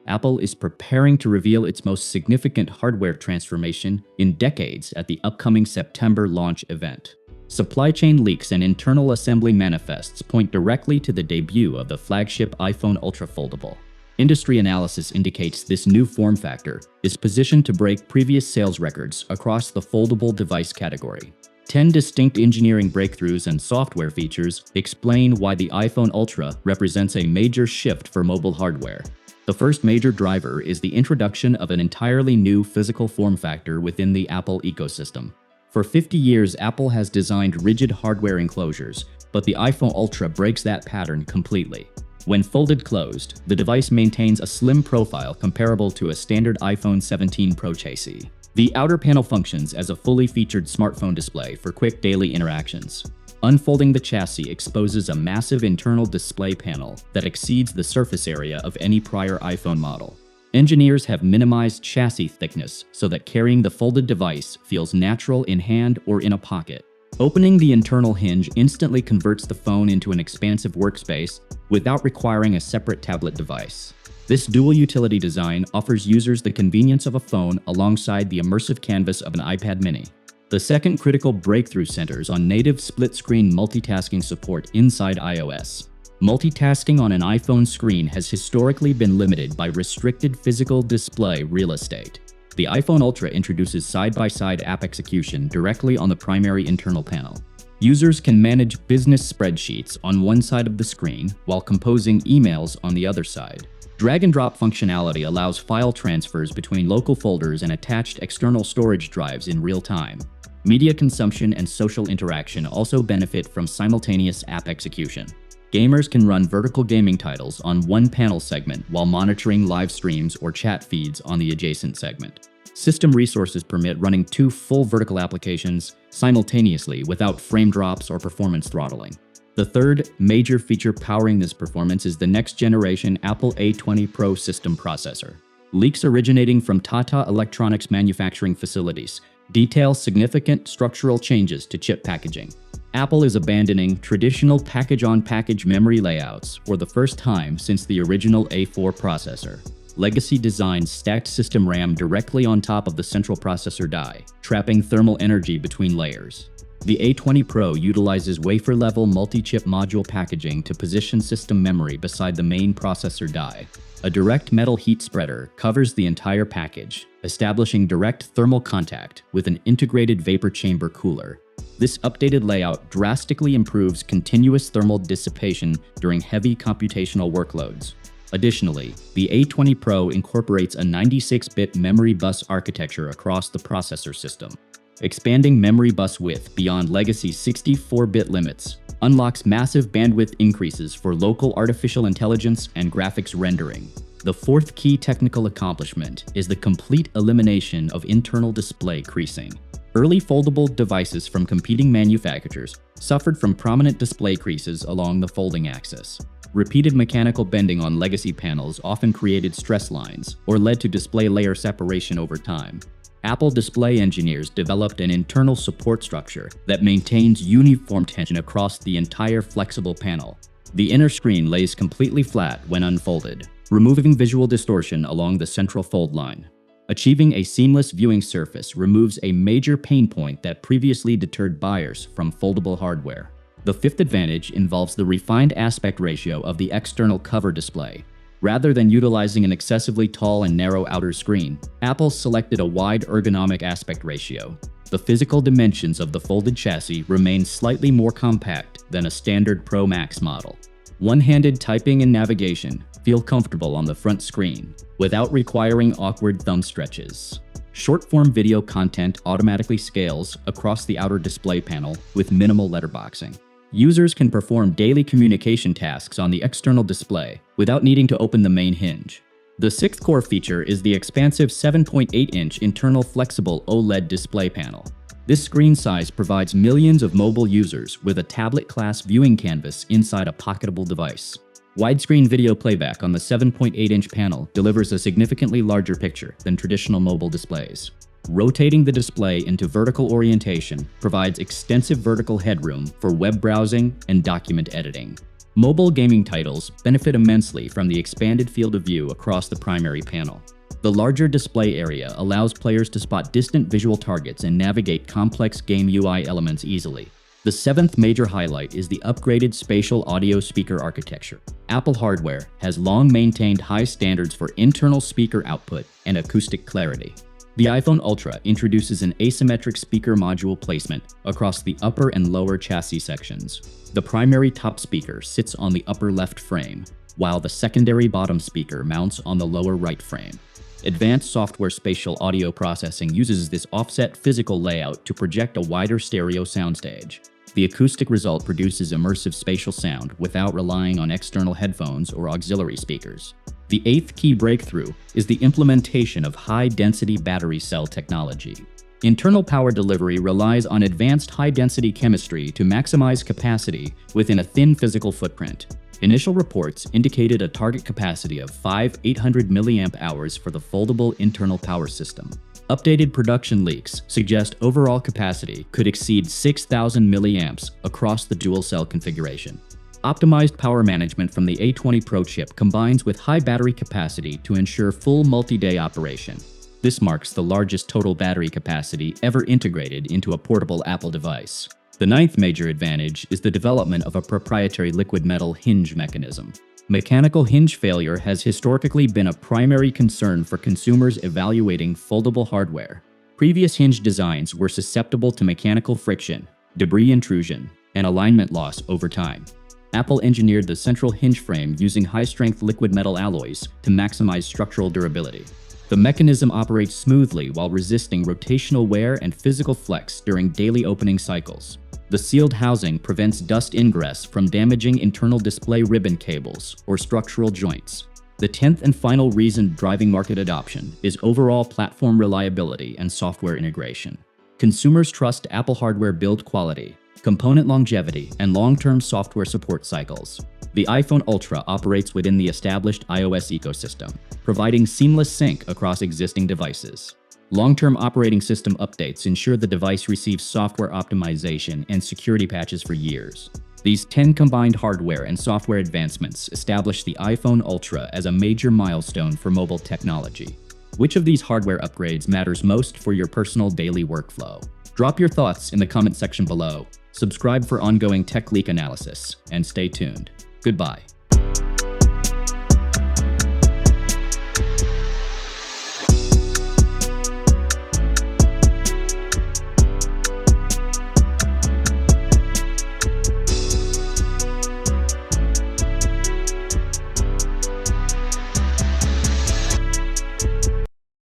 Apple is preparing to reveal its most significant hardware transformation in decades at the upcoming September launch event. Supply chain leaks and internal assembly manifests point directly to the debut of the flagship iPhone Ultra Foldable. Industry analysis indicates this new form factor is positioned to break previous sales records across the foldable device category. 10 distinct engineering breakthroughs and software features explain why the iPhone Ultra represents a major shift for mobile hardware. The first major driver is the introduction of an entirely new physical form factor within the Apple ecosystem. For 50 years, Apple has designed rigid hardware enclosures, but the iPhone Ultra breaks that pattern completely. When folded closed, the device maintains a slim profile comparable to a standard iPhone 17 Pro chassis. The outer panel functions as a fully featured smartphone display for quick daily interactions. Unfolding the chassis exposes a massive internal display panel that exceeds the surface area of any prior iPhone model. Engineers have minimized chassis thickness so that carrying the folded device feels natural in hand or in a pocket. Opening the internal hinge instantly converts the phone into an expansive workspace without requiring a separate tablet device. This dual utility design offers users the convenience of a phone alongside the immersive canvas of an iPad mini. The second critical breakthrough centers on native split-screen multitasking support inside iOS. Multitasking on an iPhone screen has historically been limited by restricted physical display real estate. The iPhone Ultra introduces side-by-side app execution directly on the primary internal panel. Users can manage business spreadsheets on one side of the screen while composing emails on the other side. Drag-and-drop functionality allows file transfers between local folders and attached external storage drives in real time. Media consumption and social interaction also benefit from simultaneous app execution. Gamers can run vertical gaming titles on one panel segment while monitoring live streams or chat feeds on the adjacent segment. System resources permit running two full vertical applications simultaneously without frame drops or performance throttling. The third major feature powering this performance is the next-generation Apple A20 Pro system processor. Leaks originating from Tata Electronics manufacturing facilities detail significant structural changes to chip packaging. Apple is abandoning traditional package-on-package memory layouts for the first time since the original A4 processor. Legacy designs stacked system RAM directly on top of the central processor die, trapping thermal energy between layers. The A20 Pro utilizes wafer-level multi-chip module packaging to position system memory beside the main processor die. A direct metal heat spreader covers the entire package, establishing direct thermal contact with an integrated vapor chamber cooler. This updated layout drastically improves continuous thermal dissipation during heavy computational workloads. Additionally, the A20 Pro incorporates a 96-bit memory bus architecture across the processor system. Expanding memory bus width beyond legacy 64-bit limits unlocks massive bandwidth increases for local artificial intelligence and graphics rendering. The fourth key technical accomplishment is the complete elimination of internal display creasing. Early foldable devices from competing manufacturers suffered from prominent display creases along the folding axis. Repeated mechanical bending on legacy panels often created stress lines or led to display layer separation over time. Apple display engineers developed an internal support structure that maintains uniform tension across the entire flexible panel. The inner screen lays completely flat when unfolded, removing visual distortion along the central fold line. Achieving a seamless viewing surface removes a major pain point that previously deterred buyers from foldable hardware. The fifth advantage involves the refined aspect ratio of the external cover display. Rather than utilizing an excessively tall and narrow outer screen, Apple selected a wide ergonomic aspect ratio. The physical dimensions of the folded chassis remain slightly more compact than a standard Pro Max model. One-handed typing and navigation feel comfortable on the front screen without requiring awkward thumb stretches. Short-form video content automatically scales across the outer display panel with minimal letterboxing. Users can perform daily communication tasks on the external display without needing to open the main hinge. The sixth core feature is the expansive 7.8-inch internal flexible OLED display panel. This screen size provides millions of mobile users with a tablet-class viewing canvas inside a pocketable device. Widescreen video playback on the 7.8-inch panel delivers a significantly larger picture than traditional mobile displays. Rotating the display into vertical orientation provides extensive vertical headroom for web browsing and document editing. Mobile gaming titles benefit immensely from the expanded field of view across the primary panel. The larger display area allows players to spot distant visual targets and navigate complex game UI elements easily. The seventh major highlight is the upgraded spatial audio speaker architecture. Apple hardware has long maintained high standards for internal speaker output and acoustic clarity. The iPhone Ultra introduces an asymmetric speaker module placement across the upper and lower chassis sections. The primary top speaker sits on the upper left frame, while the secondary bottom speaker mounts on the lower right frame. Advanced software spatial audio processing uses this offset physical layout to project a wider stereo soundstage. The acoustic result produces immersive spatial sound without relying on external headphones or auxiliary speakers. The eighth key breakthrough is the implementation of high-density battery cell technology. Internal power delivery relies on advanced high-density chemistry to maximize capacity within a thin physical footprint. Initial reports indicated a target capacity of 800 mAh for the foldable internal power system. Updated production leaks suggest overall capacity could exceed 6,000 milliamps across the dual-cell configuration. Optimized power management from the A20 Pro chip combines with high battery capacity to ensure full multi-day operation. This marks the largest total battery capacity ever integrated into a portable Apple device. The ninth major advantage is the development of a proprietary liquid metal hinge mechanism. Mechanical hinge failure has historically been a primary concern for consumers evaluating foldable hardware. Previous hinge designs were susceptible to mechanical friction, debris intrusion, and alignment loss over time. Apple engineered the central hinge frame using high-strength liquid metal alloys to maximize structural durability. The mechanism operates smoothly while resisting rotational wear and physical flex during daily opening cycles. The sealed housing prevents dust ingress from damaging internal display ribbon cables or structural joints. The 10th and final reason driving market adoption is overall platform reliability and software integration. Consumers trust Apple hardware build quality, component longevity, and long-term software support cycles. The iPhone Ultra operates within the established iOS ecosystem, providing seamless sync across existing devices. Long-term operating system updates ensure the device receives software optimization and security patches for years. These 10 combined hardware and software advancements establish the iPhone Ultra as a major milestone for mobile technology. Which of these hardware upgrades matters most for your personal daily workflow? Drop your thoughts in the comment section below. Subscribe for ongoing tech leak analysis, and stay tuned. Goodbye.